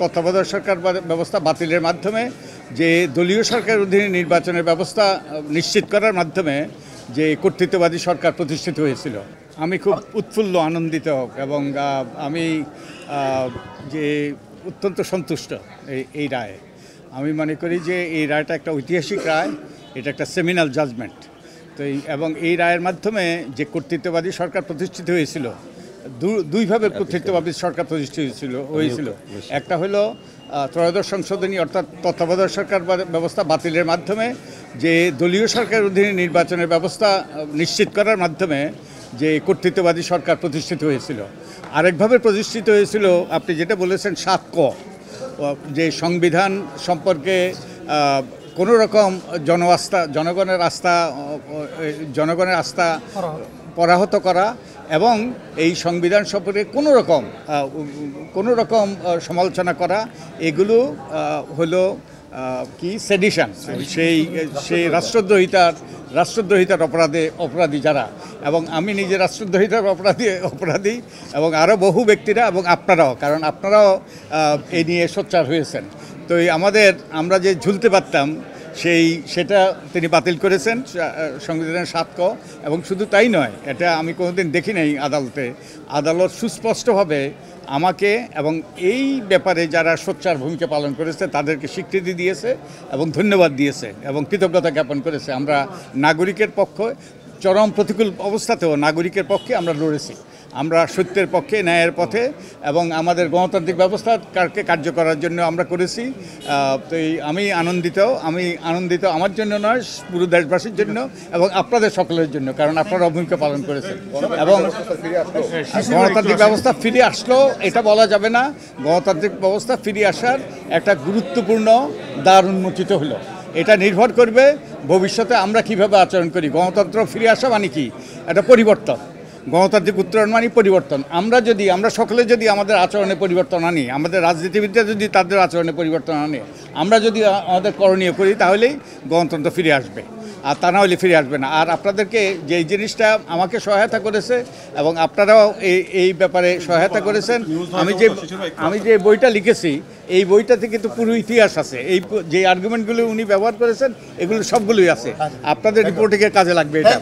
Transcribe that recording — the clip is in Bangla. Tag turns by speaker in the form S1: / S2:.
S1: তত্ত্বাবধায়ক সরকার ব্যবস্থা বাতিলের মাধ্যমে যে দলীয় সরকারের অধীনে নির্বাচনের ব্যবস্থা নিশ্চিত করার মাধ্যমে যে কর্তৃত্ববাদী সরকার প্রতিষ্ঠিত হয়েছিল। আমি খুব উৎফুল্ল, আনন্দিত এবং আমি যে অত্যন্ত সন্তুষ্ট এই রায়ে। আমি মনে করি যে এই রায়টা একটা ঐতিহাসিক রায়, এটা একটা সেমিনাল জাজমেন্ট। তো এবং এই রায়ের মাধ্যমে যে কর্তৃত্ববাদী সরকার প্রতিষ্ঠিত হয়েছিল, দুইভাবে কর্তৃত্ববাদী সরকার প্রতিষ্ঠিত হয়েছিল। একটা হলো ত্রয়োদশ সংশোধনী অর্থাৎ তত্ত্বাবধায়ক সরকার ব্যবস্থা বাতিলের মাধ্যমে যে দলীয় সরকারের অধীনে নির্বাচনের ব্যবস্থা নিশ্চিত করার মাধ্যমে যে কর্তৃত্ববাদী সরকার প্রতিষ্ঠিত হয়েছিল। আরেকভাবে প্রতিষ্ঠিত হয়েছিল আপনি যেটা বলেছেন ৭ ক, যে সংবিধান সম্পর্কে কোনো রকম জনগণের আস্থা পরাহত করা এবং এই সংবিধান সম্পর্কে কোনো রকম সমালোচনা করা, এগুলো হলো কি সেডিশন, সেই রাষ্ট্রদ্রোহিতার অপরাধী যারা, এবং আমি নিজে রাষ্ট্রদ্রোহিতার অপরাধী এবং আরও বহু ব্যক্তিরা এবং আপনারাও, কারণ আপনারাও এই নিয়ে সোচ্চার হয়েছেন। তো আমরা যে ঝুলতে পারতাম সেটা তিনি বাতিল করেছেন সংবিধানের ৭ ক। এবং শুধু তাই নয়, এটা আমি কোনোদিন দেখি নাই আদালত সুস্পষ্টভাবে আমাকে এবং এই ব্যাপারে যারা সোচ্চার ভূমিকা পালন করেছে তাদেরকে স্বীকৃতি দিয়েছে এবং ধন্যবাদ দিয়েছে এবং কৃতজ্ঞতা জ্ঞাপন করেছে। আমরা নাগরিকের পক্ষে চরম প্রতিকূল অবস্থাতেও নাগরিকের পক্ষে আমরা লড়েছি, আমরা সত্যের পক্ষে, ন্যায়ের পথে, এবং আমাদের গণতান্ত্রিক ব্যবস্থাকে কার্য করার জন্য আমরা করেছি। তো আমি আনন্দিত আমার জন্য নয়, পুরো দেশবাসীর জন্য এবং আপনাদের সকলের জন্য, কারণ আপনারা ভূমিকা পালন করেছেন। এবং গণতান্ত্রিক ব্যবস্থা ফিরে আসলো এটা বলা যাবে না, গণতান্ত্রিক ব্যবস্থা ফিরে আসার একটা গুরুত্বপূর্ণ দ্বার উন্মোচিত হলো। এটা নির্ভর করবে ভবিষ্যতে আমরা কিভাবে আচরণ করি। গণতন্ত্র ফিরে আসা মানে কি? এটা পরিবর্তন, গণতান্ত্রিক উত্তরণ মানে পরিবর্তন। আমরা সকলে যদি আমাদের আচরণে পরিবর্তন আনি, আমাদের রাজনীতিবিদরা যদি তাদের আচরণে পরিবর্তন আনে, আমরা যদি আমাদের করণীয় করি, তাহলেই গণতন্ত্র ফিরে আসবে, আর তা না হলে ফিরে আসবে না। আর আপনাদেরকে যে জিনিসটা আমাকে সহায়তা করেছে এবং আপনারাও এই ব্যাপারে সহায়তা করেছেন, আমি যে বইটা লিখেছি এই বইটাতে কিন্তু পুরো ইতিহাস আছে। যে আর্গুমেন্টগুলো উনি ব্যবহার করেছেন এগুলো সবগুলোই আছে, আপনাদের রিপোর্টিংয়ের কাজে লাগবে এটা।